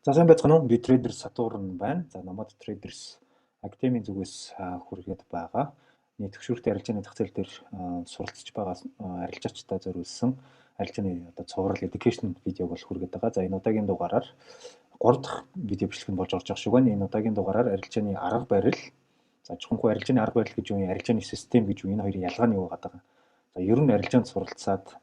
За сайн байцгаана уу? Би трейдер Сатурн байна. За намайг Traders Academy зүгээс хүргээд байгаа. Нийт төвшөрөлтөй арилжааны зах зээл дээр суралцж байгаа арилжаачтай зориулсан арилжааны цуврал education видеог бол хүргээд байгаа. За энэ удаагийн дугаараар 3 дахь видео бичлэг нь болж орж байгаа шүү байна. Энэ удаагийн дугаараар арилжааны арга барил, за чухамхүү арилжааны арга барил гэж юу юм, арилжааны систем гэж юу, энэ хоёрын ялгаа нь юу байгаа даа. За ер нь арилжаанд суралцаад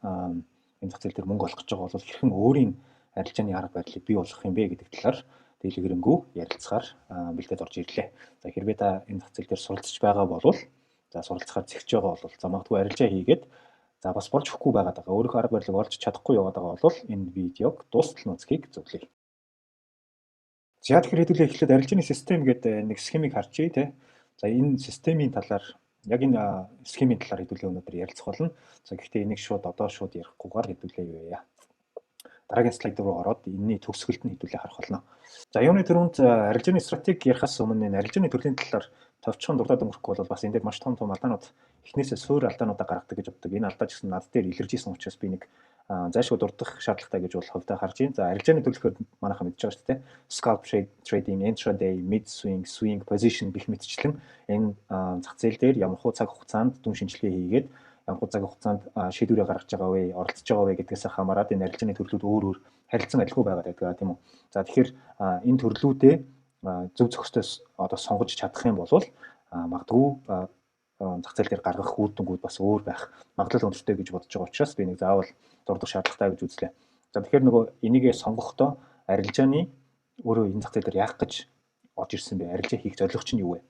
энэ зах зээл дээр мөнгө олох гэж байгаа бол хэрхэн өөрийн арилжааны арга барилыг бий болгох юм бэ гэдэг талаар дэлгэрэнгүй ярилцахаар бэлдээд орж ирлээ. За хэрвээ та энэ зах зээл дээр суралцж байгаа бол за суралцахаар зэгч байгаа бол за магадгүй арилжаа хийгээд за бас болж өгөхгүй байгаа даа. Өөрийнхөө арга барилыг олж чадахгүй яваад байгаа бол энэ видеог дуустал нүцгийг зөвлөе. За тэгэхээр хэдүүлээ эхлээд арилжааны систем гэдэг нэг схемийг харчий те. За энэ системийн талаар яг энэ схемийн талаар хэдүүлээ өнөөдөр ярилцах болно. За гэхдээ энийг шууд ярихгүйгээр хэдүүлээ юу яа. Дараагийн слайд руу ороод энэний төгсгөлд нь хэдүүлээ харах болно. За юуны төрөнд арилжааны стратеги ярихаас өмнө энэ арилжааны төрлийн талаар товчхон дурдаад өнгөрөхгүй бол бас энэ дээр маш том алдаанууд эхнээсээ суур алдаануудаа гаргадаг гэж боддог. Энэ алдаа ч гэсэн над дээр илэрж исэн учраас би нэг зайлшгүй дурдах шаардлагатай гэж бол хувьдаа харж байна. За арилжааны төлөвлөхөөр манайхан мэдж байгаа шүү дээ. Scalp trading, intraday, mid swing, swing position гэх мэтчлэн энэ зах зээл дээр ямар хуу цаг хугацаанд дүн шинжилгээ хийгээд ямар цаг хугацаанд шийдвэрээ гаргаж байгаа вэ, оролцож байгаа вэ гэдгээс хамаарат энэ арилжааны төрлүүд өөр харилцан адилгүй байгаад байдаг тийм үү. За тэгэхээр энэ төрлүүдээ зөв зохистой сонгож чадах юм бол магадгүй зах зээл дээр гаргах үр дүнгууд бас өөр байх магадлал өндөртэй гэж бодож байгаа учраас би нэг заавал дурдах шаардлагатай гэж үзлээ. За тэгэхээр нөгөө энийгээ сонгохдоо арилжааны өөрөө энэ зах зээл дээр яах гэж орж ирсэн бэ? Арилжаа хийх зорилго чинь юу вэ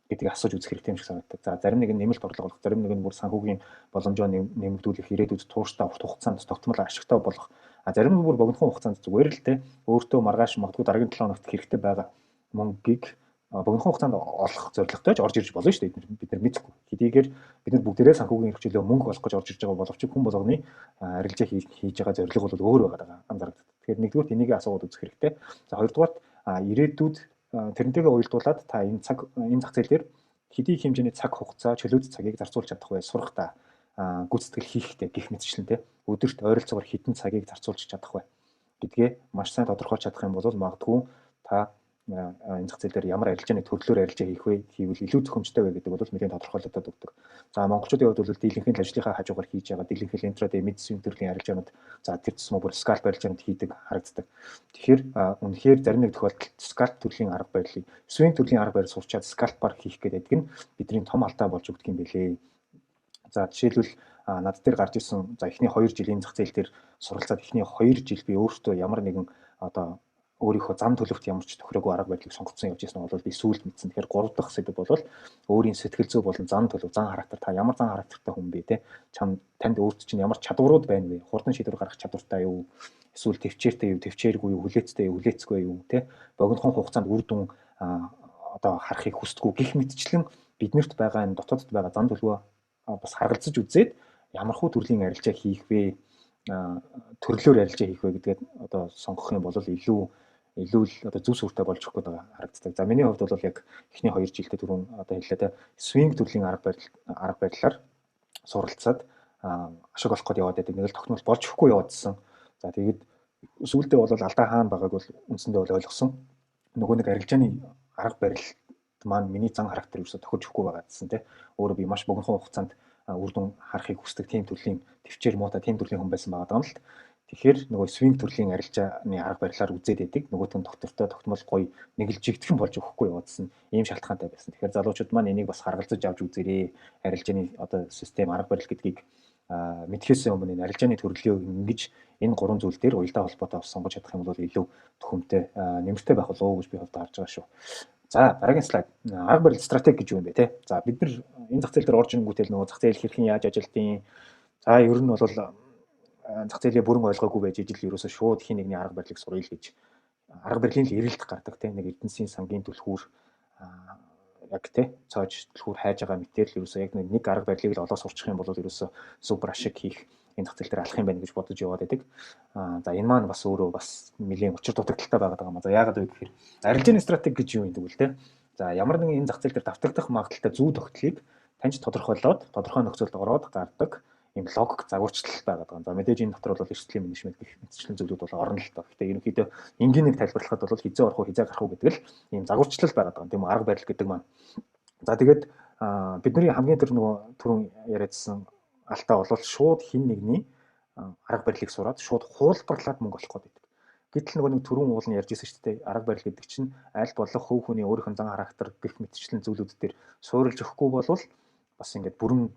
гэдгийг асууж үзэх хэрэгтэй юм шиг санагдав. За зарим нэг нь нэмэлт орлого олох, зарим нэг нь бүр санхүүгийн боломжоо нэмэгдүүлэх, ирээдүйд тууштай урт хугацаанд тогтмол ашигтай болох. Зарим нь бүр богинохон хугацаанд зүгээр л те өөртөө маргааш магадгүй дараагийн 7 хоногт хэрэгтэй байгаа мөнгийг богинохон хугацаанд олох зорилготой ч орж ирж болно шүү дээ. Бид нар мэдхгүй. Хэдийгээр бид бүгдээрээ санхүүгийн хэрэгчлөө мөнгө олох гэж орж ирж байгаа боловч хүн болгоны арилжаа хийж байгаа зорилго бол өөр байгаа анзаардаг. Тэгэхээр нэгдүгээр энийг асуугаад үзэх хэрэгтэй. За хоёрдугаар ирээдүйд тэрнтэйгээ уялдуулаад та энэ зах зээл дээр хэдий хэмжээний цаг хугацаа, чөлөөт цагийг зарцуулж чадах вэ? Сурах та гүйцэтгэл хийхтэй гэх мэтчлэн те өдөрт ойролцоогоор хэдэн цагийг зарцуулж чадах вэ гэдгээ маш сайн тодорхойлж чадах юм бол магадгүй та энэ зах зээл дээр ямар арилжааны төрлөөр арилжаа хийх вэ хийвэл илүү зөвхөмжтэй вэ гэдэг бол нэлээд тодорхойлогдоод өгдөг. За монголчуудын хувьд бол дийлэнх нь ажлынхаа хажуугаар хийж байгаа дийлэнх нь intraday mid swing төрлийн арилжаанууд за тэр тусмаа бүр scalp арилжаанууд хийдэг харагддаг. Тэгэхээр үнэхээр зарим нэг тохиолдолд scalp төрлийн арга барилыг swing төрлийн арга барил сурчаад scalp-аар хийх гэдэг нь бидний том алдаа болж өгдөг юм билээ. За жишээлбэл над дээр гарч ирсэн за эхний 2 жилийн зах зээл дээр суралцаад эхний 2 жил би өөртөө ямар нэгэн өөрийнхөө зам төлөвт ямар ч тохироогүй арга барилыг сонгоцсон явж байсан бол би сүүлд мэдсэн. Тэгэхээр 3 дахь сэдв бол өөрийн сэтгэл зүй болон зам төлөв, зан характер та ямар зан характертай хүн бэ те? Танд өөрт чинь ямар чадварууд байна вэ? Хурдан шийдвэр гаргах чадвартай юу? Эсвэл төвчээртэй юу, төвчээргүй юу, хүлээцтэй юу, хүлээцгүй юу те? Богинохон хугацаанд үр дүн харахыг хүсдэггүй гэх мэтчлэн биднэрт байгаа энэ дотоодд байгаа зам төлөвөө бас харгалзаж үзээд ямар хуу төрлийн арилжаа хийх вэ? Төрлөөр арилжаа хийх вэ гэдгээд сонгох юм бол илүү л зөв сүртэй болж өгөх гэдэг харагддаг. За миний хувьд бол яг эхний 2 жилдээ түрүүн хэллээ те swing төрлийн арга барилаар суралцаад ашиг олох гээд яваад байдаг. Нэг л тогтмол болж өгөхгүй яваадсэн. За тэгээд сүүлдээ бол алдаа хаана байгааг бол үндсэндээ бол ойлгосон. Нөгөө нэг арилжааны арга барилд маань миний зан характер юусоо тохирж өгөхгүй байгаа гэсэн те. Өөрөө би маш богинохон хугацаанд үр дүн харахыг хүсдэг тийм төрлийн төвчээр муутай тийм төрлийн хүн байсан байгаа юм л. Тэгэхээр нөгөө swing төрлийн арилжааны арга барилаар үзээд байдаг. Нөгөөт нь доктортой тогтмол гоё нэг л жигтгэн болж өгөхгүй яваадсан ийм шалтгаантай байсан. Тэгэхээр залуучууд маань энийг бас харгалзаж авч үзээрэй. Арилжааны систем арга барил гэдгийг мэдхээс өмнө энэ арилжааны төрлөө ингэж энэ 3 зүйл дээр уялдаа холбоотой сонгож чадах юм бол илүү төхөмтэй нэмэртэй байх болов уу гэж би хувьдаа харж байгаа шүү. За дараагийн слайд. Арга барил стратеги гэж юу юм бэ те? За бид нар энэ зах зээл дээр орж ирэнгүүтэл нөгөө зах зээл хэрхэн яаж ажилтیں۔ За ер нь бол зах зээлийн бүрэн ойлгоогүй байж ижил ерөөсөө шууд хин нэгний арга барилыг суръя л гэж арга барилын л эрэлт гардаг те нэг эрдэнсийн сангийн түлхүүр яг те цоож түлхүүр хайж байгаа мэтэр л ерөөсөө яг нэг арга барилыг л олоо сурчих юм бол ерөөсөө супер ашиг хийх энэ зах зээл дээр алах юм байна гэж бодож яваад байдаг. За энэ маань бас өөрөө бас нэлийн учир дутагдaltaй байгаа юм. За яагаад вэ гэхээр арилжааны стратеги гэж юу юм бэ те? За ямар нэгэн энэ зах зээл дээр давтагдах магадaltaй зүү тогтлыг таньж тодорхойлоод тодорхой нөхцөлд ороод гардаг ийм логик загварчлал байгаад байгаа. За мэдээж энэ дотор бол эрсдлийн менежмент гэх мэтчлэн зүйлүүд бол орно л доо. Гэхдээ ерөнхийдөө энгийнээр тайлбарлахад бол хизээ орох уу, хизээ гарах уу гэдэг л ийм загварчлал байгаад байгаа. Тийм үү, арга барил гэдэг маань. За тэгээд бидний хамгийн түрүүн яриадсан алдаа бол шууд хин нэгний арга барилыг сураад шууд хуулбарлаад мөнгө олох гэдэг. Гэтэл нэг түрүүн уул нь ярьж ирсэн шүү дээ. Арга барил гэдэг чинь аль болох хөв хүний өөрийнх нь зан характер гэх мэтчлэн зүйлүүд дээр суурилж өгөхгүй болвол бас ингээд бүрэн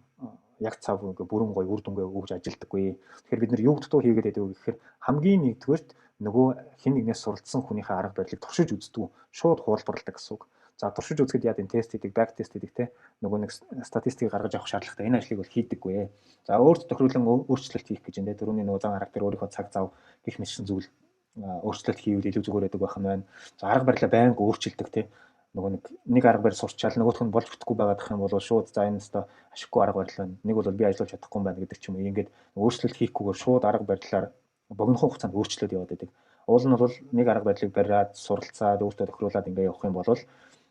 яг цав ингээ бүрэн гоё үр дүнгээ өгж ажилдаггүй. Тэгэхээр бид нар юу дутуу хийгээд байдаг вэ гэхээр хамгийн нэгдүгээрт нөгөө хин нэгнээс суралцсан хүнийхээ арга барилыг туршиж үздэг, шууд хуулбарладаг гэсэн үг. За туршиж үзэхэд яа гэвэл тест хийдэг, бак тест хийдэг те нөгөө нэг статистикийг гаргаж авах шаардлагатай. Энэ ажлыг бол хийдэггүй. За өөрт тохируулан өөрчлөлт хийх гэж энэ дөрөвний нөгөө зан характер өөрийнхөө цаг зав гэх мэтсэн зүйл өөрчлөлт хийвэл илүү зүгээр байдаг байх нь байна. За арга барилаа байнга өөрчилдөг те нөгөө нэг арга барил сурчаал нөгөөх нь болж бүтэхгүй байгаад ах юм бол шууд за энэ өстө ашиггүй арга барил байна. Нэг бол би ажиллаж чадахгүй юм байна гэдэг ч юм уу. Ингээд өөрчлөлт хийхгүйгээр шууд арга барилаар богинохон хугацаанд өөрчлөлт яваад байдаг. Уул нь бол нэг арга барилыг бариад суралцаад өөртөө тохируулаад ингээд явах юм бол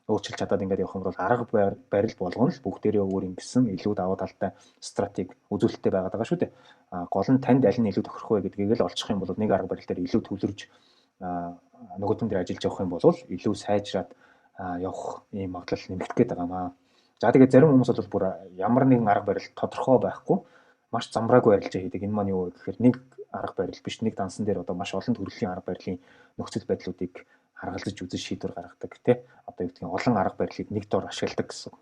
өөрчилж чадаад ингээд явах юм бол арга барил болгоно л бүгдээрээ өөр ингэсэн илүү даваа талтай стратеги үзүүлэлттэй байгаад байгаа шүү дээ. Гол нь танд аль нь илүү тохирох вэ гэдгийг л олчих юм бол нэг арга барил дээр илүү төвлөрж нөгөөтөн дээр ажиллаж явах юм бол илүү сайжраад явах ийм магадлал нэмэгдэх гээд байгаа маа. За тэгээд зарим хүмүүс бол бүр ямар нэгэн арга барил тодорхой байхгүй маш замбраагүй арилжаа хийдэг. Энэ маань юу вэ гэхээр нэг арга барил биш нэг дансан дээр одоо маш олон төрлийн арга барилын нөхцөл байдлуудыг харгалзаж үзэж шийдвэр гаргадаг тий. Одоо юу гэдгийг олон арга барилыг нэг дор ашигладаг гэсэн.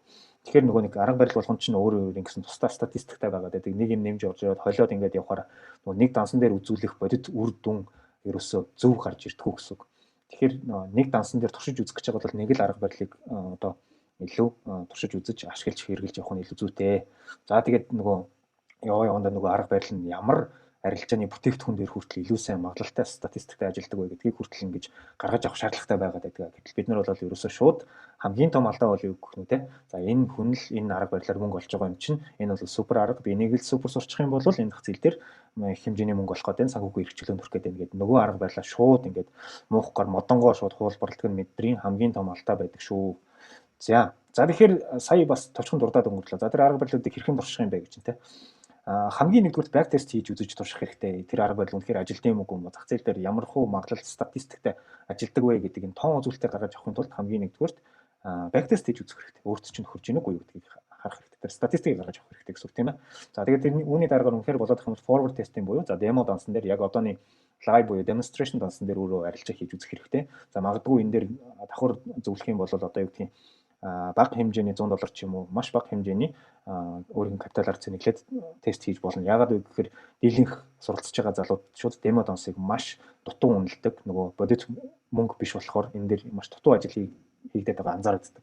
Тэгэхээр нөгөө нэг арга барил болгон чинь өөр ингэсэн тусдаа статистиктай байгаад байдаг. Нэг юм нэмж орж яваад холиод ингээд явахаар нөгөө нэг дансан дээр үзүүлэх бодит үр дүн ерөөсөө зөв гарч ирдэггүй гэсэн. Тэгэхээр нэг дансан дээр туршиж үзэх гэж байгаа бол нэг л арга барилыг одоо илүү туршиж үзэж ашиглаж хэрэгжилж явах нь илүү зүйтэй. За тэгээд нөгөө явандаа нөгөө арга барил нь ямар арилжааны бүтээгдэхүүн дээр хүртэл илүү сайн магадлалтай статистиктэй ажилладаг вэ гэдгийг хүртэл ингэж гаргаж авах шаардлагатай байгаад байдаг. Гэтэл бид нар бол ерөөсөө шууд хамгийн том алдаа бол юу гэх нү те. За энэ хүн л энэ арга барилаар мөнгө олж байгаа юм чинь энэ бол супер арга. Би энийг л супер сурчих юм бол энэ зах зээл дээр их хэмжээний мөнгө олох гэдэг санхүүгийн эрхчлөлөнд хүрэх гэдэг ингээд нөгөө арга барилаа шууд ингээд муухгаар модонгоор шууд хуулбарладаг нь бидний хамгийн том алдаа байдаг шүү. За тэгэхээр сая бас товчхон дурдаад өнгөрлөө. За тэр арга барилуудыг хэрхэн турших юм бэ гэж чинь те. Хамгийн нэгдүгээр бак тест хийж үзэж турших хэрэгтэй. Тэр арга барил үнэхээр ажилтсан юм уу? Зах зээл дээр ямар хуу магадлал статистиктэй ажилдаг вэ гэдэг энэ тон үзүүлэлтээр гаргаж авахын тулд хамгийн нэгдүгээрт бак тест хийж үзэх хэрэгтэй. Өөрт чинь хурж ийн үгүй юу гэдгийг харах хэрэгтэй. Тэр статистикийг гаргаж авах хэрэгтэй гэсэн үг тийм ээ. За тэгээд тэр үүний дараагаар үнэхээр болоод их юм forward testing буюу за демо дансан дээр яг одооний live буюу demonstration дансан дээр өөрөө арилжаа хийж үзэх хэрэгтэй. За магадгүй энэ дээр давхар зөвлөх юм бол одоо юу гэдгийг бага хэмжээний $100 ч юм уу маш бага хэмжээний өөрийн капитал арц нэглээд тест хийж болно. Яагаад вэ гэхээр дийлэнх суралцж байгаа залууд шууд демо донсыг маш дутуу үнэлдэг. Нөгөө бодит мөнгө биш болохоор энэ дээр маш дутуу ажил хийгдээд байгаа анзаардаг.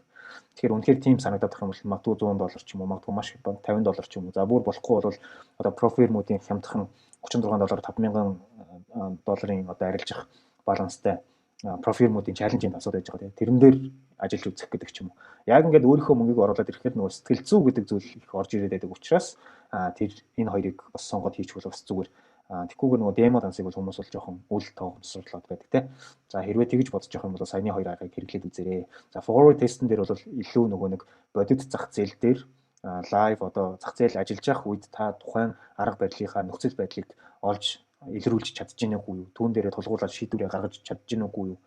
Тэгэхээр үнэхээр тийм санагдаад байх юм бол магадгүй $100 ч юм уу магадгүй маш $50 ч юм уу. За бүр болохгүй бол одоо профирмуудын хямдхан $36 $5,000 одоо арилжих баланстай профирмуудын чаленжийн асуудал байж байгаа. Тэрэн дээр ажиллаж үзэх гэдэг ч юм уу. Яг ингээд өөрийнхөө мөнгийг оруулаад ирэхээр нөгөө сэтгэл зүй гэдэг зүйл их орж ирээд байдаг учраас тэр энэ хоёрыг бас сонгоод хийчихвэл бас зүгээр. Тэгхгүйгээр нөгөө демо дансыг бол хүмүүс бол жоохон үл тоогсруулаад байдаг те. За хэрвээ тэгж бодож явах юм бол саяны хоёр аргыг хэрэглээд үзээрэй. За forward testing дээр бол илүү нөгөө нэг бодит зах зээл дээр лайв одоо зах зээл ажиллаж явах үед та тухайн арга барилынхаа нөхцөл байдлыг олж илрүүлж чадж гин үгүй юу? Түүн дээрээ тулгуурлаад шийдвэрээ гаргаж чадж гин үгүй юу?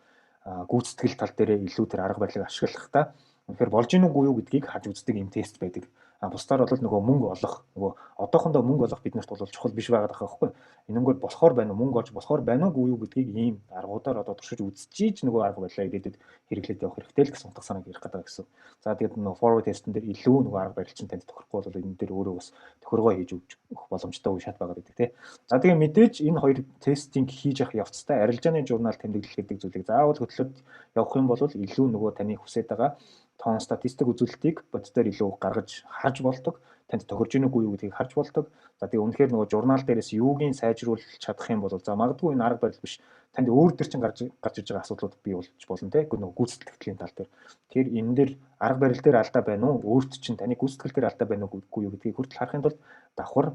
Гүйцэтгэл тал дээрээ илүү тэр арга барилыг ашиглахдаа үнэхээр болж гин үгүй юу гэдгийг харж үздэг юм тест байдаг. Бусдаар бол нөгөө мөнгө олох нөгөө одоохондоо мөнгө олох биднэрт бол чухал биш байгаад байгаа байхгүй. Энэнгүүр болохоор байна уу мөнгө олж болохоор байна уугүй юу гэдгийг ийм аргуудаар одоо туршиж үзчихийж нөгөө арга барилаа ирээдүйд хэрэглээд явах хэрэгтэй л гэсэн утга санааг ярих гэдэг гэсэн. За тэгээд нөгөө forward test-эн дээр илүү нөгөө арга барил чинь танд тохирохгүй бол энэ дээр өөрөө бас тохиргоо хийж өгөх боломжтой үе шат байгаад байдаг тий. За тэгээд мэдээж энэ хоёр тестинг хийж явах явцтай арилжааны журнал тэмдэглэл гэдэг зүйлийг заавал хөтлөд явах юм бол илүү нөгөө таны хүсэж байгаа тоон статистик үзүүлэлтийг бодитоор илүү гаргаж харж болдог. Танд тохирж гин үгүй юу гэдгийг харж болдог. За тэгээ үнэхээр нөгөө журнал дээрээс юугийн сайжруулж чадах юм бол за магадгүй энэ арга барил биш. Танд өөр төр чинь гарч ирж байгаа асуудлууд бий болж болно те. Нөгөө гүйцэтгэлийн тал дээр. Тэгэхээр энэ дээр арга барил дээр алдаа байна уу? Өөрт чинь таны гүйцэтгэл дээр алдаа байна уу үгүй юу гэдгийг хүртэл харахын тулд давхар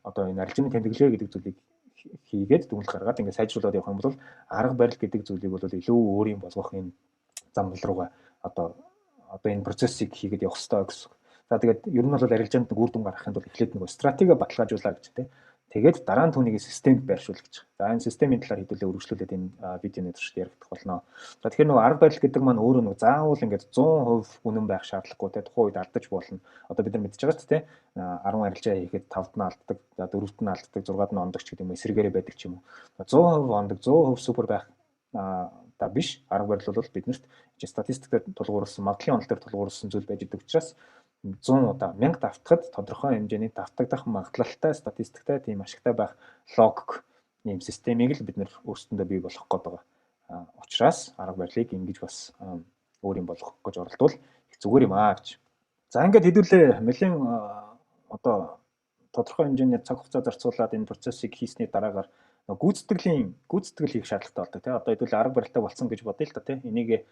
одоо энэ арилжааны тэмдэглэл гэдэг зүйлийг хийгээд дүгнэлт гаргаад ингээд сайжруулад явах юм бол арга барил гэдэг зүйлийг бол илүү өөрийн болгох энэ зам руугаа одоо энэ процессыг хийгээд явах хэрэгтэй гэсэн. За тэгээд ер нь бол арилжаанд нэг үр дүн гаргахын тулд эхлээд нөгөө стратеги баталгаажуулаа гэж тийм. Тэгээд дараа нь түүнийг системд байршуул гэж. За энэ системийн талаар хэдүүлээ үргэлжлүүлээд энэ видеоны туршид яригдах болно. За тэгэхээр нөгөө арга барил гэдэг маань өөрөө нөгөө заавал ингээд 100% үнэн байх шаардлагагүй те тухайн үед алдаж болно. Одоо бид нар мэдчихэж байгаа ч те 10 арилжаа хийхэд 5-д нь алддаг, 4-д нь алддаг, 6-д нь ондогч гэдэг юм эсрэгээрээ байдаг ч юм уу. 100% ондог, 100% супер байх та биш. Арга барил бол биднэрт статистикээр тулгуурласан, магадлалын онол дээр тулгуурласан зүйл байж байгаа учраас 100 удаа 1000 давтахад тодорхой хэмжээний давтагдах магадлалтай статистиктай тийм ашигтай байх логик ийм системийг л бид нэр өөрсдөндөө бий болгох гэдэг байгаа. Учираас арга барилыг ингэж бас өөр юм болгох гэж оролдвол их зүгээр юм аа гэж. За ингээд хэдүүлээ нэлээд одоо тодорхой хэмжээний цаг хугацаа зарцуулаад энэ процессыг хийсний дараагаар гүйцэтгэл хийх шаардлагатай болдог тийм. Одоо хэдүүлээ арга барилтай болсон гэж бодъё л та тийм. Энийг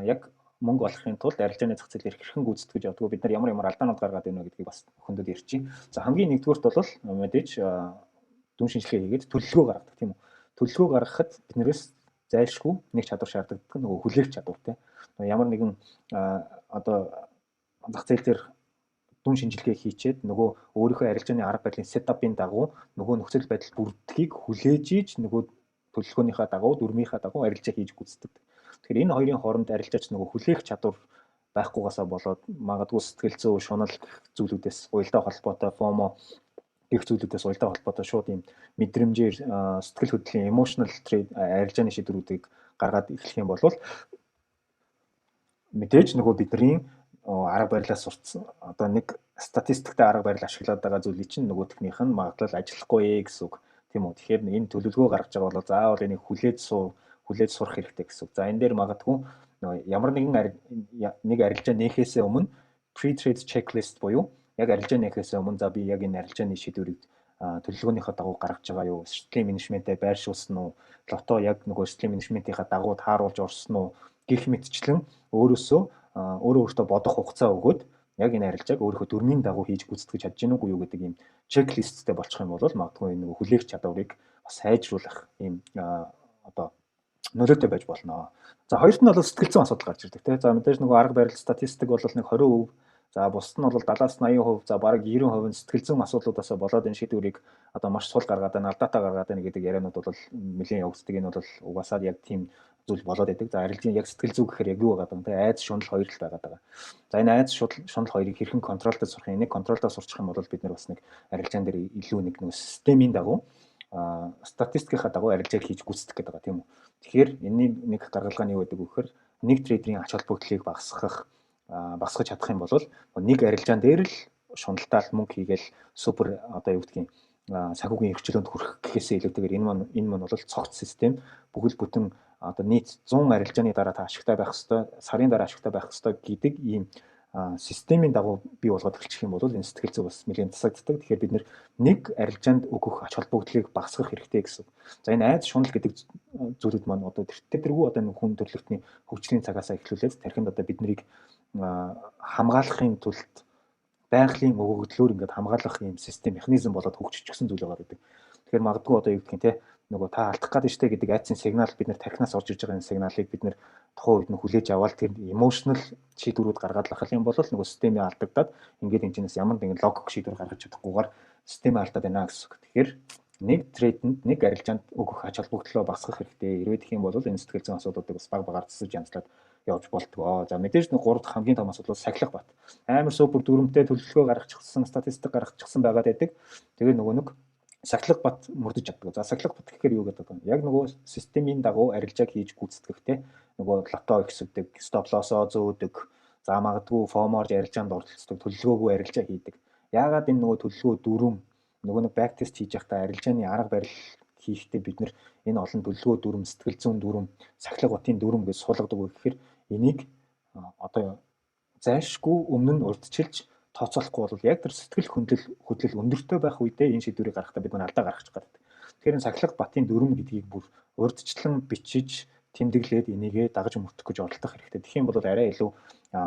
яг мөнгө олохын тулд арилжааны зах зээлээр хэрхэн гүйцэтгэж явдггүй бид нар ямар алдаанууд гаргаад байна гэдгийг бас хүндэд ярьчих. За хамгийн нэгдүгürt бол мэдээж дүн шинжилгээ хийгээд төлөвлөгөө гаргадаг тийм үү. Төлөвлөгөө гаргахад биднээс зайлшгүй нэг чадвар шаарддаг нөгөө хүлээх чадвар тийм. Ямар нэгэн одоо зах зээл дээр дүн шинжилгээ хийчээд нөгөө өөрийнхөө арилжааны арга барилын сетапын дагуу нөгөө нөхцөл байдал бүрддгийг хүлээж ийж нөгөө төлөвлөгөөнийхөө дагуу дүрмийнхаа дагуу арилжаа хийж гүйцэтгэдэг. Тэгэхээр энэ хоёрын хооронд арилжаач нөгөө хүлээх чадвар байхгүйгаасаа болоод магадгүй сэтгэл зүй, шунал зүйлүүдээс уялдаа холбоотой FOMO гэх зүйлүүдээс уялдаа холбоотой шууд юм мэдрэмжээр сэтгэл хөдлөлийн emotional trade арилжааны шийдвэрүүдийг гаргаад эхлэх юм бол мэдээж нөгөө бидний арга барилаас сурцсан одоо нэг статистиктэй арга барил ашиглаад байгаа зүйлийг чинь нөгөөдхнийх нь магадлал ажиллахгүй гэсэн үг тийм үү. Тэгэхээр энэ төлөвлөгөө гаргаж байгаа бол заавал энийг хүлээж сурах хэрэгтэй гэсэн үг. За энэ дээр магадгүй ямар нэг арилжаа нээхээсээ өмнө pre-trade checklist буюу яг арилжаа нээхээсээ өмнө за би яг энэ арилжааны шийдвэрийг төлөвлөгөөнийхөө дагуу гаргаж байгаа юу? Систем менежментээ байршуулсан уу? Лото яг нөгөө систем менежментийнхаа дагуу тааруулж орсон уу? Гэх мэтчлэн өөрөөсөө бодох хугацаа өгөөд яг энэ арилжааг өөрийнхөө дүрмийн дагуу хийж гүйцэтгэж чадж гэнэ үгүй юу гэдэг ийм чеклисттэй болчих юм бол магадгүй энэ нөгөө хүлээх чадварыг бас сайжруулах ийм одоо нөлөөтэй байж болно. За хоёрт нь бол сэтгэл зүйн асуудал гарч ирдэг тийм. За мэдээж нөгөө арга барил статистик бол нэг 20%, за бусд нь бол 70-80%, за бараг 90% сэтгэл зүйн асуудлуудаас болоод энэ шийдвэрийг одоо маш сул гаргаад байна, алдаатай гаргаад байна гэдэг ярианууд бол нэлээд явагддаг. Энэ бол угаасаа яг тийм зүйл болоод байдаг. За арилжааны яг сэтгэл зүй гэхээр яг юу байгаа юм те айц шунал хоёр л байгаад байгаа. За энэ айц шунал хоёрыг хэрхэн контролтой сурах юм, энийг контролтой сурчих юм бол бид нар бас нэг арилжаан дээр илүү нэг системийн дагуу статистикийнхаа дагуу арилжааг хийж гүйцэтгэх гэдэг байгаа тийм үү. Тэгэхээр энэний нэг гаргалгаа нь юу гэдэг вэ гэхээр нэг трейдерийн ач холбогдлыг багасгаж чадах юм бол нэг арилжаан дээр л шуналтай мөнгө хийгээл супер одоо юу гэдгийг санхүүгийн эрхчлөөнд хүрэх гэхээсээ илүүтэйгээр энэ маань бол цогц систем бүхэл бүтэн одоо нийт 100 арилжааны дараа та ашигтай байх ёстой, сарын дараа ашигтай байх ёстой гэдэг ийм системийн дагуу бий болгоод эхэлчих юм бол энэ сэтгэл зүй бас нэлээд тасагддаг. Тэгэхээр бид нэг арилжаанд өгөх ач холбогдлыг багасгах хэрэгтэй гэсэн. За энэ айц шунал гэдэг зүйлүүд маань одоо тэрхүү одоо хүн төрөлхтний хөгжлийн цагаас эхлүүлээд тархинд одоо биднийг хамгаалахын тулд байгалийн өгөгдлөөр ингээд хамгаалах юм систем механизм болоод хөгжчихсэн зүйл байгаа гэдэг. Тэгэхээр магадгүй одоо юу гэх юм те нөгөө та алдах гэдэг штэ гэдэг айцын сигнал бид нар тархинаас орж иж байгаа энэ сигналыг бид нар тухайн үед нь хүлээж аваад тэр emotional шийдвэрүүд гаргаад лах юм бол нөгөө системээ алдагдаад ингээд энэ чинээс ямар нэгэн логик шийдвэр гаргаж чадахгүйгээр системээ алдаад байна гэсэн үг. Тэгэхээр нэг трейдэнд нэг арилжаанд өгөх ач холбогдлоо багасгах хэрэгтэй. Хэрвээ тэгэх юм бол энэ сэтгэл зүйн асуудлуудыг бас багаар засаж янзлаад явж болтгоо. За мэдээж нэг 3 дахь хамгийн том асуудал бол сахилах бат. Амар супер дүрмтэй төлөвлөгөө гаргачихсан, статистик гаргачихсан байгаад байдаг. Тэгээ нөгөө нэг сахилах бат мөрдөж чаддаг. За сахилах бат гэхээр юу гэдэг вэ? Яг нөгөө системийн дагуу арилжааг хийж гүйцэтгэхтэй нөгөө лото ихсдэг, стоп лоссоо зөөдөг. За магадгүй фоморж арилжаанд оролцдог, төлөвлөгөөгүй арилжаа хийдэг. Яагаад энэ нөгөө төлөвлөгөө дүрм нөгөө нэг бак тест хийж байхдаа арилжааны арга барил хийхдээ бид нэр энэ олон төлөвлөгөө дүрм, сэтгэл зүйн дүрм, сахилах батын дүрм гэж суулгадаг вэ гэхээр энийг одоо зайлшгүй өмнө нь урьдчилж тооцоолохгүй бол яг тэр сэтгэл хөдлөл өндөртэй байх үедээ энэ шийдвэрийг гаргахдаа бид нар алдаа гаргачих гадаг. Тэгэхээр энэ сахилах батын дүрм гэдгийг бүр урьдчилан бичиж тэмдэглээд энийгээ дагаж мөрдөх гэж оролдох хэрэгтэй. Тэгэх юм бол арай илүү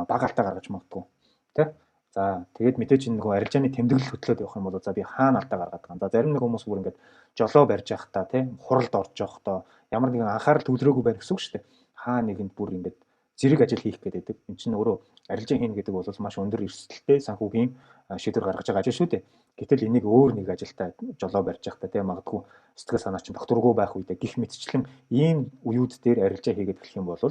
бага алдаа гаргаж магадгүй. Тэ? За тэгээд мэдээж энэ нөгөө арилжааны тэмдэглэл хөтлөөд явах юм бол за би хаана алдаа гаргаад байгаа юм. За зарим нэг хүмүүс бүр ингээд жолоо барьж явах та тийм хуралд орж явах та ямар нэгэн анхаарал төвлөрөөгүй байх гэсэн үг шүү дээ. Хаа нэгэнд бүр ингээд зэрэг ажил хийх гэдэг. Энд чинь өөрөө арилжаа хийнэ гэдэг бол маш өндөр эрсдэлтэй санхүүгийн шийдвэр гаргаж байгаа ажил шүү дээ. Гэтэл энийг өөр нэг ажилдаа жолоо барьж явахдаа тийм магадгүй сэтгэл санаа чинь докторгүй байх үедээ гих мэтчлэн ийм үеуд дээр арилжаа хийгээд эхлэх юм бол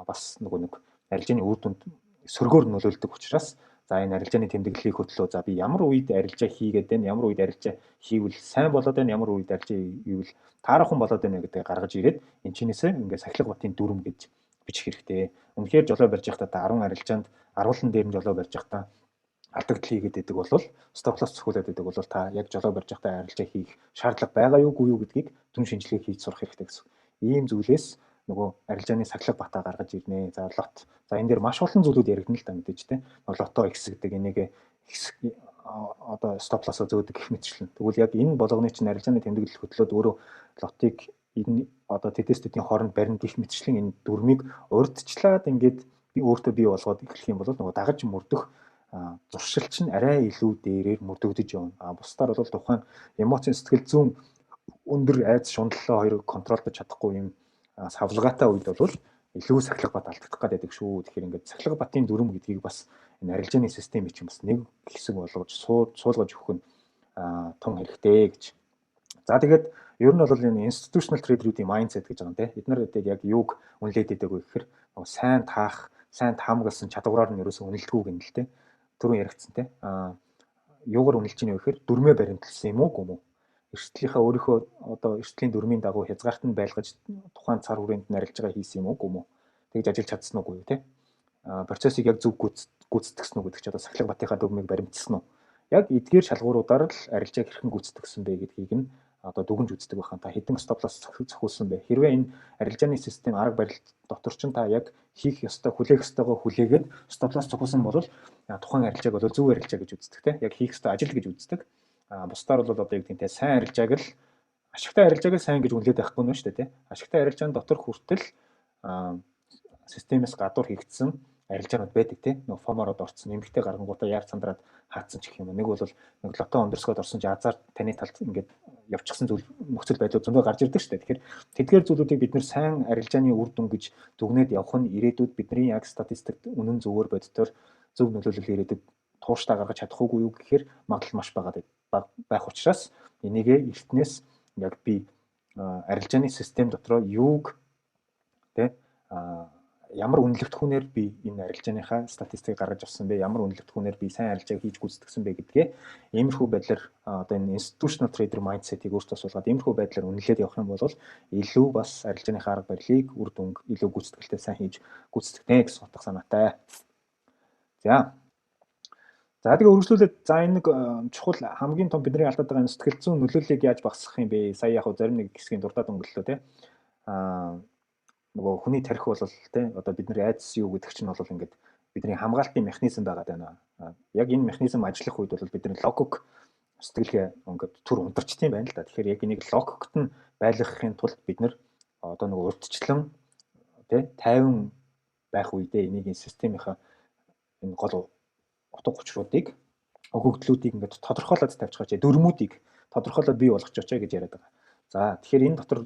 бас нөгөө нэг арилжааны үр дүнд сөргөөр нөлөөлдөг учраас за энэ арилжааны тэмдэглэлийг хөтлөө за би ямар үед арилжаа хийгээд байна, ямар үед арилжаа хийвэл сайн болоод байна, ямар үед арилжаа хийвэл таарахын болоод байна гэдгийг гаргаж ирээд энэ чинээсээ ингээд сахилга батын дүрм гэж бичих хэрэгтэй. Үнэхээр жолоо барьж байхдаа 10 арилжаанд 10 дээр нь жолоо барьж байхдаа алдагдал хийгээд байдаг бол стоп лосс цохиулаад байдаг бол та яг жолоо барьж байхдаа арилжаа хийх шаардлага байгаа юугүй юу гэдгийг түн шинжилгээ хийж сурах хэрэгтэй гэсэн. Ийм зүйлээс нөгөө арилжааны сахилга батаа гаргаж ирнэ. За лот. За энэ дээр маш олон зүйлүүд яригдана л да мэдээж те. Лото ихсэгдэг энийг одоо стоп лоссоо зөөдөг гэх мэтчлэн. Тэгвэл яг энэ болгоны чинь арилжааны тэмдэглэл хөтлөөд өөрөө лотыг энэ одоо тэтэстүүдийн хооронд барина гэх мэтчлэн энэ дүрмийг урдчлаад ингээд би өөртөө бий болгоод эхлэх юм бол нөгөө дагаж мөрдөх зуршил чинь арай илүү дээрээр мөрдөгдөж явна. Бусдаар бол тухайн эмоцийн сэтгэл зүйн өндөр айц шундлалаа хоёрыг контролдож чадахгүй юм савлгаатай үед бол илүү сахилга бат алдагдах гэдэг шүү. Тэгэхээр ингээд сахилга батын дүрм гэдгийг бас энэ арилжааны системийг чинь бас нэг хэсэг болгож суулгаж өгөх нь тун хэрэгтэй гэж. За тэгээд ер нь бол энэ institutional trader-уудын mindset гэж байгаа юм те. Эдгээр яг юуг үнэлээд идэг вэ гэхээр сайн таах, сайн таамагласан чадвараар нь ерөөсөө үнэлдэггүй гэнэ л те. Түрүүн яригдсан те. Юугаар үнэлж ийнэ вэ гэхээр дүрмээ баримтлсан юм уу гүм үү? Эрсдлийнхаа өөрийнхөө одоо эрсдлийн дүрмийн дагуу хязгаарт нь байлгаж тухайн цар хүрээнд нь арилж байгаа хийсэн юм уу гүм үү? Тэгж ажиллаж чадсан уугүй те. Процессыг яг зөв гүйцэтгэсэн үү гэдэг чинь одоо сахилга батынхаа дүрмийг баримтсан уу? Яг эдгээр шалгууруудаар л арилжааг хэрхэн гүйцэтгэсэн бэ гэдгийг нь одоо дүгнж үздэг байхan та хэдэн стоп лосс зохиулсан бэ? Хэрвээ энэ арилжааны систем арга барил дотор чинь та яг хийх ёстой, хүлээх ёстойгоо хүлээгээд стоп лосс зохиулсан бол тухайн арилжааг бол зөв арилжаа гэж үздэг те. Яг хийх ёстой ажил гэж үздэг. Бусдаар бол одоо яг тийм сайн арилжааг л ашигтай арилжааг л сайн гэж үнэлээд байхгүй нь шүү дээ те. Ашигтай арилжааны дотор хүртэл системээс гадуур хийгдсэн арилжаанууд байдаг те. Нөгөө фомороод орцсон, нэмэгтэй гаргангуудаа яар цандраад хаацсан ч гэх юм. Нэг бол нэг лото ондорсгоод орсон чи азар таны талд ингээд явчихсан зүйл нөхцөл байдлууд зөндөө гарч ирдэг шүү дээ. Тэгэхээр тэдгээр зүйлүүдийг бид нэр сайн арилжааны үр дүн гэж дүгнээд явах нь ирээдүйд бидний яг статистикт үнэн зөвөр бодитоор зөв нөлөөлөл ирээдүйд тууштай гаргаж чадах уугүй юу гэхээр магадлал маш бага байх учраас энийг эртнээс яг би арилжааны систем дотроо юуг тэ ямар үнэлэгдэхүүнээр би энэ арилжааныхаа статистикийг гаргаж авсан бэ? Ямар үнэлэгдэхүүнээр би сайн арилжааг хийж гүйцэтгсэн бэ гэдгээ иймэрхүү байдлаар одоо энэ institutional trader mindset-ийг өөртөө суулгаад иймэрхүү байдлаар үнэлээд явах юм бол илүү бас арилжааныхаа арга барилыг үр дүн илүү гүйцэтгэлтэй сайн хийж гүйцэтгэнэ гэсэн утга санаатай. За тэгээ үргэлжлүүлээд за энэ нэг чухал хамгийн том бидний алдаад байгаа сэтгэл зүйн нөлөөллийг яаж багасгах юм бэ? Сая яг зарим нэг хэсгийн дурдаад өнгөллөө те. Нөгөө хүний тарих бол те одоо бидний айдас юу гэдэг чинь бол ингээд бидний хамгаалтын механизм байгаа даа. Яг энэ механизм ажиллах үед бол бидний логик сэтгэлгээ ингээд түр унтарчт юм байна л да. Тэгэхээр яг энийг логикт нь байлгахын тулд бид нэр одоо нөгөө урдчлан те тайван байх үедээ энийг системийнхаа энэ гол утга учруудыг өгөгдлүүдийг ингээд тодорхойлоод тавьчихаач дөрмүүдийг тодорхойлоод бий болгоч очоо гэж яриад байгаа. За тэгэхээр энэ дотор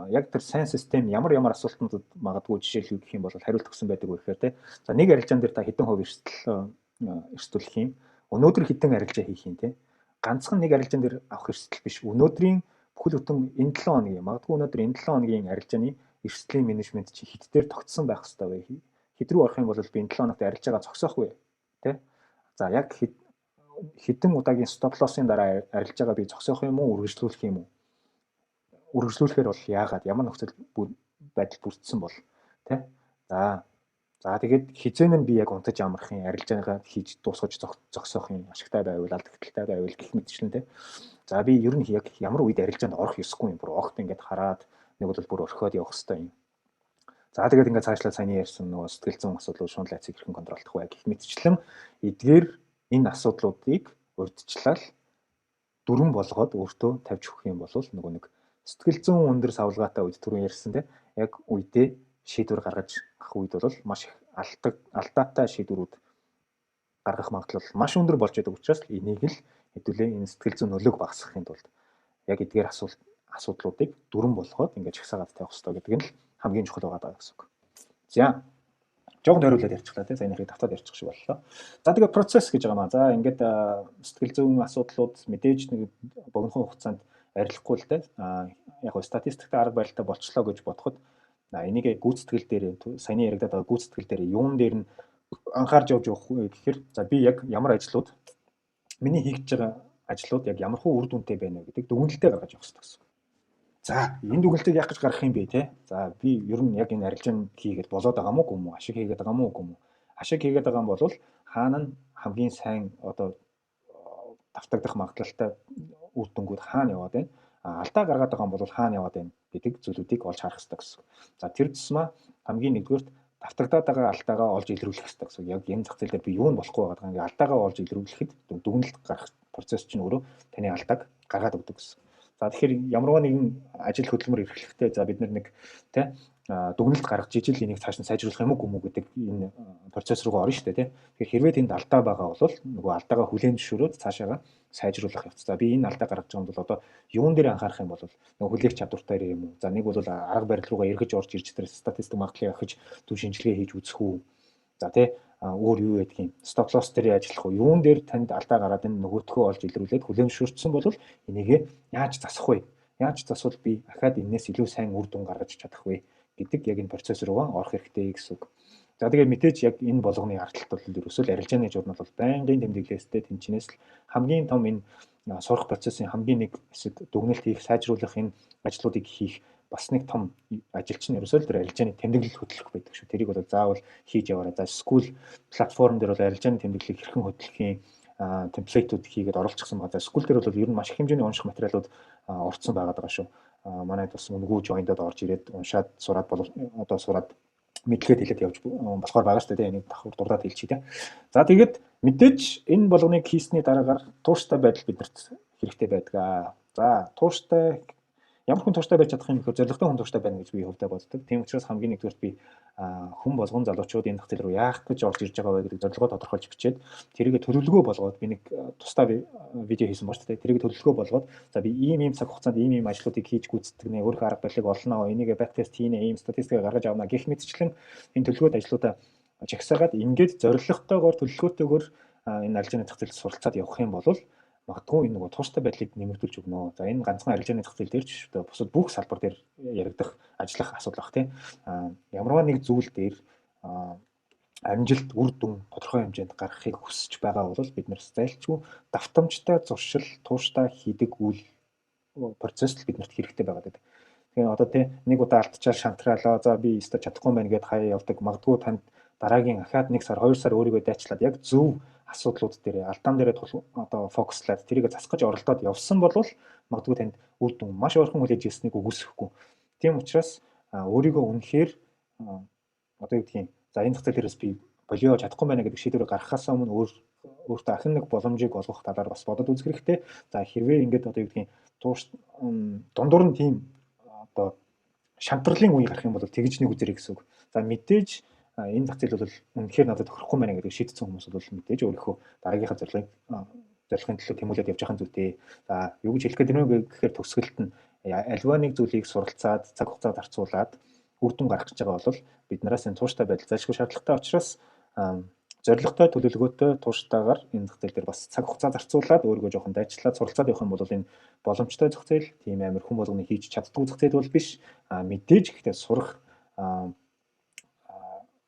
яг тэр сайн систем ямар асуултанд магадгүй жишээлбэл гэх юм бол хариулт өгсөн байдаг вэ гэхээр те. За нэг арилжаан дээр та хэдэн хувь эрсдүүлэх юм? Өнөөдөр хэдэн арилжаа хийх юм те? Ганцхан нэг арилжаан дээр авах эрсдэл биш. Өнөөдрийн бүхэл бүтэн энэ 7 хоногийн магадгүй өнөөдөр энэ 7 хоногийн арилжааны эрсдлийн менежмент чи хэд дээр тогтсон байх хэрэгтэй вэ? Хэд рүү орох юм бол би энэ 7 хоногт арилжаагаа зогсоох вэ? Тэ? За яг хэдэн удаагийн стоп лоссын дараа арилжаагаа би зогсоох юм уу, үргэлжлүүлэх юм уу? Үргэлжлүүлэхээр бол яагаад ямар нөхцөл байдал бүрдсэн бол тэ? За тэгээд хизээ нь би яг унтаж амрах юм, арилжаагаа хийж дуусгаж зогсоох юм, ашигтай байвал алдагдaltaй байвал гэх мэтчлэн тэ. За би ер нь яг ямар үед арилжаанд орох ёсгүй юм, бүр огт ингээд хараад нэг бол бүр орхиод явах хэрэгтэй юм. За тэгээд ингээд цаашлаа саяны ярьсан нөгөө сэтгэл зүйн асуудлууд шунал айцыг хэрхэн контролдох вэ гэх мэтчлэн эдгээр энэ асуудлуудыг урьдчилал дүрэн болгоод өөртөө тавьж өгөх юм бол нөгөө нэг сэтгэл зүйн өндөр савлгаатай үед түрүү ярьсан те яг үедээ шийдвэр гаргаж авах үед бол маш их алдаатай шийдвэрүүд гаргах магадлал маш өндөр болж байдаг учраас энийг л хэдүүлээ энэ сэтгэл зүйн нөлөөг багасгахын тулд яг эдгээр асуудлуудыг дүрэн болгоод ингээд чагсаагаад тавих хэрэгтэй гэдэг нь л хамгийн чухал байгаа гэсэн үг. За жоохон тойруулаад ярьчихлаа тий. Саяныхыг давтаад ярьчих шиг боллоо. За тэгээ процесс гэж байгаа маа. За ингээд сэтгэл зүйн асуудлууд мэдээж нэг богинохон хугацаанд арилахгүй л дээ. Яг нь статистиктэй арга барилтаа болчлоо гэж бодоход энийг гүйцэтгэл дээр саяны яригадаад байгаа гүйцэтгэл дээр юун дээр нь анхаарч явж явах вэ гэхээр за би яг ямар ажлууд миний хийгдэж байгаа ажлууд яг ямар хөө үр дүнтэй байна вэ гэдэг дүгнэлтээ гаргаж явах хэрэгтэй гэсэн. За энэ дүгнэлтийг яах гэж гаргах юм бэ те? За би ер нь яг энэ арилжаан хийгээд болоод байгаа мó гүм үү? Ашиг хийгээд байгаа мó гүм үү? Ашиг хийгээд байгаа юм бол хаана нь хамгийн сайн одоо давтагдах магадлалтай үр дүнгууд хаана яваад байна? Алдаа гаргаад байгаа юм бол хаана яваад байна гэдэг зүйлүүдийг олж харах хэрэгтэй гэсэн. За тэр тусмаа хамгийн нэгдүгээрт давтагдаад байгаа алдаагаа олж илрүүлэх хэрэгтэй гэсэн. Яг энэ зах зээл дээр би юу нь болохгүй байгаа ингээ алдаагаа олж илрүүлэхэд дүгнэлт гаргах процесс чинь өөрөө таны алдааг гаргаад өгдөг гэсэн. За тэгэхээр ямарваа нэгэн ажил хөдөлмөр эрхлэхдээ за бид нэг тий дүгнэлт гаргаж ижил энийг цааш нь сайжруулах юм уу гүм үү гэдэг энэ процесс руу орно шүү дээ тий. Тэгэхээр хэрвээ тэнд алдаа байгаа бол нөгөө алдаагаа хүлээн зөвшөөрөөд цаашаага сайжруулах явц. За би энэ алдаа гаргаж байгаа юм бол одоо юун дээр анхаарах юм бол нөгөө хүлээх чадвартай юм уу? За нэг бол арга барил руугаа эргэж орж ирж тэр статистик магадлалыг ахиж төв шинжилгээ хийж үзэх үү? За тий өөр юу гэдэг юм стоп лосс дээр ажиллах уу юун дээр танд алдаа гараад энэ нөгөөтгөө олж илрүүлээд хүлээн зөвшөөрсөн бол энийг яаж засах вэ? Яаж засвал би ахаад энэс илүү сайн үр дүн гаргаж чадах вэ гэдэг яг энэ процесс руугаа орох хэрэгтэй гэсэн үг. За тэгээ мэдээж яг энэ болгоны ардталт бол ерөөсөө арилжааны журнал бол байнгын тэмдэглэлтэй тэнцэнээс л хамгийн том энэ сурах процессын хамгийн нэг хэсэг дүгнэлт хийх сайжруулах энэ ажлуудыг хийх бас нэг том ажил чинь ерөөсөө л тэр арилжааны тэмдэглэл хөтлөх байдаг шүү. Тэрийг бол заавал хийж яваарай. За School платформ дээр бол арилжааны тэмдэглэлийг хэрхэн хөтлөхийн темплейтүүд хийгээд оруулчихсан байгаа. School дээр бол ер нь маш их хэмжээний унших материалууд орцсон байгаа шүү. Манайд бас үнгүү joined-д орж ирээд уншаад сураад одоо сураад мэдлэгээд хэлээд явж болохоор байгаа шүү дээ. Энийг давхар дурдаад хэлчихье тий. За тэгээд мэдээж энэ болгоныг хийсний дараагаар тууштай байдал биднэрт хэрэгтэй байдаг. За тууштай ямар хүн тууштай байж чадах юм гэхээр зоригтой хүн тууштай байна гэж би хувьдаа боддог. Тийм учраас хамгийн нэгдүгürt би хүн болгон залуучууд энэ зах зээл рүү яах гэж орж ирж байгаа вэ гэдэг зорилгоо тодорхойлж бичээд тэрийг төлөвлөгөө болгоод би нэг тусдаа видео хийсэн ба шүү дээ. Тэрийг төлөвлөгөө болгоод за би ийм цаг хугацаанд ийм ажлуудыг хийж гүйцэтгэнэ, өөрийнхөө арга барилыг олно, энийг бэктест хийнэ, ийм статистик гаргаж авна гэх мэтчлэн энэ төлөвлөгөөт ажлуудаа жагсаагаад ингээд зорилготойгоор төлөвлөгөөтэйгөр энэ арилжааны зах зээлд суралцаад явах юм бол магадгүй энэ нөгөө тууштай байдлыг нэмэгдүүлж өгнө. За энэ ганцхан арилжааны зах зээл дээр ч бусад бүх салбар дээр яригдах ажиллах асуудал баг тийм. Ямарваа нэг зүйл дээр амжилт үр дүн тодорхой хэмжээнд гаргахыг хүсэж байгаа бол бид нар зайлшгүй давтамжтай зуршил тууштай хийдэг үйл процесс л биднэрт хэрэгтэй байгаа гэдэг. Тэгэхээр одоо тийм нэг удаа алдчихаар шантраалаа. За би өстө чадахгүй байна гэдээ хаяа явдаг. Магадгүй танд дараагийн ахаад 1 сар 2 сар өөрийгөө дайчлаад яг зөв асуудлууд дээр алдаан дээр одоо фокуслаад тэрийг засах гэж оролдоод явсан бол магадгүй танд үр дүн маш ойрхон хүлээж ирснийг үгүйсэхгүй. Тийм учраас өөрийгөө үнэхээр одоо юу гэдгийг за энэ зах зээлээс би болио чадахгүй байна гэдэг шийдвэр гаргахаас өмнө өөртөө ахин нэг боломжийг олгох талаар бас бодод үзэх хэрэгтэй. За хэрвээ ингээд одоо юу гэдгийг дундуур нь тийм одоо шантарлын үе гарах юм бол тэгж нэг үзэрэй гэсэн үг. За мэдээж энэ зах зээл бол үнэхээр надад тохирохгүй байна гэдэг шийдсэн хүмүүс бол мэдээж өөрийнхөө дараагийнхаа зорилгын төлөө тэмүүлээд явж байгаа зүйтэй. За юу гэж хэлэх гээд байна вэ гэхээр төгсгөлт нь альва нэг зүйлийг суралцаад цаг хугацаа зарцуулаад үр дүн гаргах гэж байгаа бол бид нараас энэ тууштай байдал зайлшгүй шаардлагатай учраас зорилготой төлөвлөгөөтэй тууштайгаар энэ зах зээл дээр бас цаг хугацаа зарцуулаад өөрийгөө жоохон дайчлаад суралцаад явах юм бол энэ боломжтой зах зээл тийм амар хүн болгоны хийж чаддгүй зах зээл бол биш. Мэдээж гэхдээ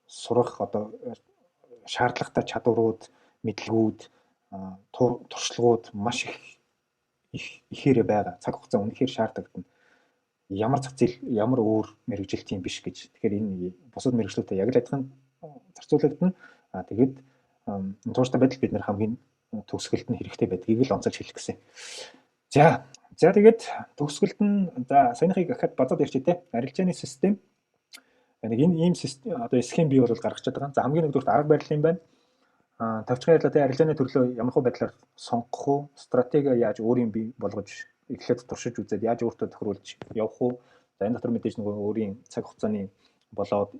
сурах одоо шаардлагатай чадварууд, мэдлгүүд, туршлагууд маш их ихээр байгаа. Цаг хугацаа үнэхээр шаардлагатай. Ямар зах зээл, ямар өөр мэрэгжилт юм биш гэж. Тэгэхээр энэ бусад мэрэгчлүүдтэй яг л адилхан зарцуулагдана. Тэгээд тууштай байдал бид нар хамгийн төгсгөлд нь хэрэгтэй байдгийг л онцолж хэлэх гэсэн. За тэгээд төгсгөлд нь за саяныхыг ахад базаад ярьчих те. Арилжааны систем нэг ийм одоо схем бий бол гаргаж чадбайгаа. За хамгийн нэгдүгээр арга барил юм байна. Тавчхан ярьлаа те арилжааны төрлөө ямар хөө байдлаар сонгох уу, стратеги яаж өөрийн бий болгож эхлээд туршиж үзээд яаж өөртөө тохируулж явах уу. За энэ дотор мэдээж нөгөө өөрийн цаг хугацааны болоод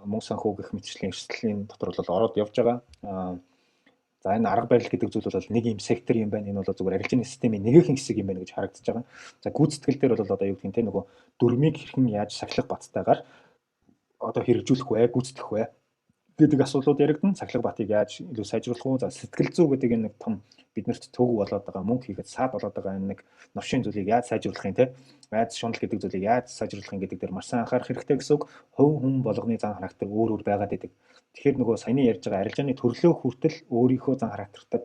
мөнгө санхүү гэх мэтчлийн эрсдлийн дотор бол ороод явж байгаа. За энэ арга барил гэдэг зүйл бол нэг юм сектор юм байна. Энэ бол зүгээр арилжааны системийн нэгэн хэсэг юм байна гэж харагдаж байгаа. За гүйцэтгэл дээр бол одоо юу гэх юм те нөгөө дүрмийг хэрхэн яаж сахилах баттайгаар одоо хэрэгжүүлэх вэ, гүйцэтгэх вэ гэдэг асуудлууд яригдана. Цахилгаан батыг яаж илүү сайжруулах уу? За сэтгэл зүй гэдэг энэ нэг том биднэрт төвөг болоод байгаа мөнгө хийхэд саад болоод байгаа энэ нэг новшийн зүйлийг яаж сайжруулахын те айц шунал гэдэг зүйлийг яаж сайжруулахын гэдэг дээр маш сайн анхаарах хэрэгтэй гэсэн үг. Хувь хүн болгоны зан характер өөр өөр байгаад байдаг. Тэгэхээр нөгөө саяны ярьж байгаа арилжааны төрлөө хүртэл өөрийнхөө зан характертай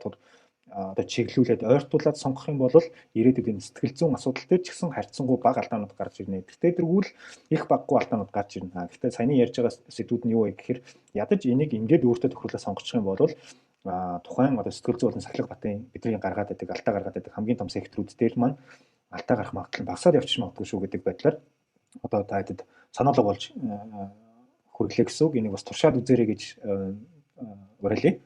одоо чиглүүлээд ойртуулад сонгох юм бол ирээдүйд энэ сэтгэл зүйн асуудал дээр ч гэсэн харьцангуй бага алдаанууд гарч ирнэ. Гэхдээ тэргүүл их баггүй алдаанууд гарч ирнэ. Гэхдээ саяны ярьж байгаа сэдвүүд нь юу вэ гэхээр ядаж энийг ингээд өөртөө тохируулаад сонгочих юм бол тухайн одоо сэтгэл зүй болон сахилга батын бидний гаргаад байдаг алдаа гаргаад байдаг хамгийн том секторүүд дээр маань алдаа гарах магадлал багасаад явчих магадгүй шүү гэдэг байдлаар одоо та хэдэд санаалга болж хүргэлээ гэсэн үг. Энийг бас туршаад үзээрэй гэж уриалъя.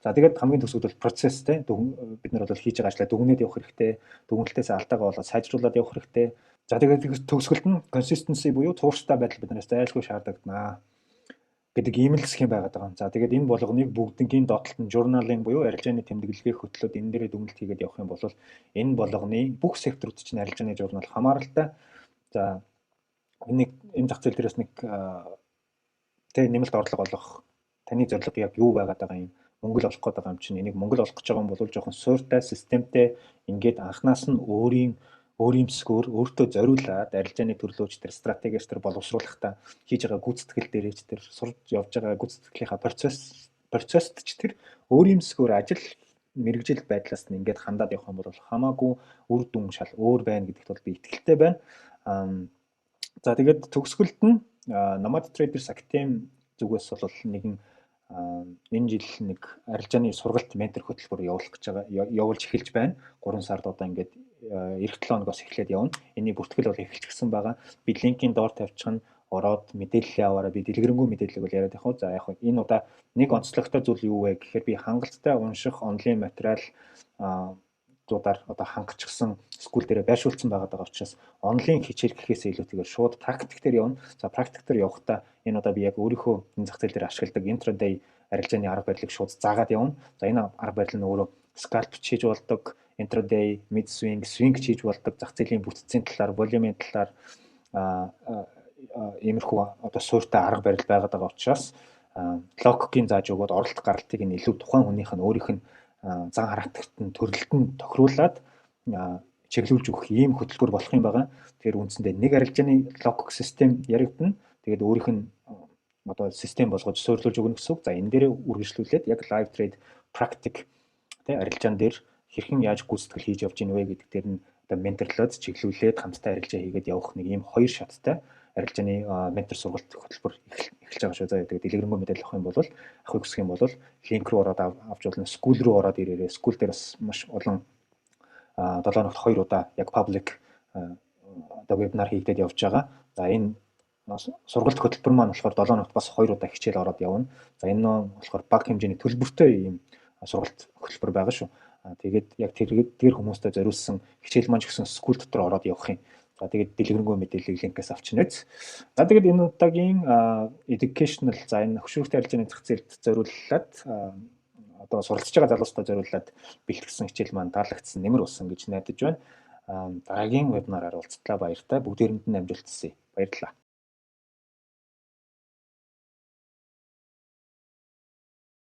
За тэгээд хамгийн төгсгөл бол процесстэй бид нар бол хийж байгаа ажлаа дүгнээд явах хэрэгтэй. Дүгнэлтээс алдаагаа болоод сайжруулад явах хэрэгтэй. За тэгээд төгсгөлд нь consistency буюу тууштай байдал биднээс зайлшгүй шаардлагданаа гэдэг ийм л схем байгаад байгаа. За тэгээд энэ болгоныг бүгднгийн доотлолт нь журналын буюу арилжааны тэмдэглэлийн хөтлөд энэ дээрээ дүгнэлт хийгээд явах юм бол энэ болгоны бүх секторууд чинь арилжааны журнал хамааралтай. За энэ зах зээл дээрээс нэг нэмэлт орлого олох таны зорилго яг юу байгаад байгаа юм? Монгол олох гээд байгаа юм чинь энийг Монгол олох гэж байгаа юм бол жоохон суурьтай системтэй ингээд анханаас нь өөрөмсгөр өөртөө зориулаад арилжааны төрлөөч тэр стратегиэс тэр боловсруулахдаа хийж байгаа гүйцэтгэл дээрээч тэр сурж явж байгаа гүйцэтгэлийнхаа процессд ч тэр өөрөмсгөр ажил мэрэгжил байдлаас нь ингээд хандаад явах юм бол хамаагүй үр дүн шал өөр байна гэдэгт бол би итгэлтэй байна. За тэгээд төгсгөлд нь Nomad Traders Academy зүгээс бол нэгэн энэ жил нэг арилжааны сургалт ментор хөтөлбөр явуулж эхэлж байна. 3 сард одоо ингээд эх 7 хоногоос эхлээд явна. Энийн бүртгэл бол эхэлчихсэн байгаа. Би линкийн доор тавьчихна. Ороод мэдээлэл аваараа би дэлгэрэнгүй мэдээллийг бол яриад явах. За яг энэ удаа нэг онцлогтой зүйл юу вэ гэхээр би хангалттай унших онлайн материал зуудаар одоо хангачсан скул дээр байршуулсан байгаа учраас онлайн хичээл гэхээсээ илүүтэйгээр шууд практик дээр явна. За практик дээр явахдаа энэ удаа би яг өөрийнхөө энэ зах зээл дээр ашигладаг intraday арилжааны арга барилыг шууд заагаад явна. За энэ арга барил нь өөрөө scalp хийж болдог, intraday, mid swing, swing хийж болдог, зах зээлийн бүтцийн талаар, волюмын талаар иймэрхүү одоо суурьтай арга барил байгаад байгаа учраас логикийн зааж өгөөд оролт гаралтыг нь илүү тухайн хүнийх нь өөрийнх нь зан характерт нь төрөлд нь тохируулаад чиглүүлж өгөх ийм хөтөлбөр болох юм байгаа. Тэгэхээр үндсэндээ нэг арилжааны логик систем яригдана. Тэгээд өөрийнх нь одоо систем болгож суйрлуулж өгнө гэсэн үг. За энэ дээрээ үргэлжлүүлээд яг live trade practice арилжаан дээр хэрхэн яаж гүйцэтгэл хийж явж гин вэ гэдэг дээр нь одоо менторлоод чиглүүлээд хамтдаа арилжаа хийгээд явах нэг ийм хоёр шаттай арилжааны ментор сургалт хөтөлбөр эхэлж байгаа шүү. За тэгээд дэлгэрэнгүй мэдээлэл авах юм бол авахыг хүсэх юм бол линк рүү ороод авч болно. Скул рүү ороод ирээрээ. Скул дээр бас маш олон 7 хоногт 2 удаа яг паблик одоо вебинар хийгдээд явж байгаа. За энэ сургалт хөтөлбөр маань болохоор 7 хоногт бас 2 удаа хичээл ороод явна. За энэ нь болохоор бага хэмжээний төлбөртэй ийм сургалт хөтөлбөр байгаа шүү. Тэгээд яг тэр хүмүүстэй зориулсан хичээл маань ч гэсэн скул дотор ороод явах юм. За тэгээд дэлгэрэнгүй мэдээллийг линкээс авчинаач. За тэгээд энэ удаагийн educational за энэ хөшүүртэй арилжааны зах зээлд зориуллаад одоо суралцж байгаа залуустай зориуллаад бэлтгэсэн хичээл маань таалагдсан нэмэр болсон гэж найдаж байна. Дараагийн вебинараар уулзтлаа баяртай. Бүгдээрэнд нь амжилт хүсье. Баярлалаа.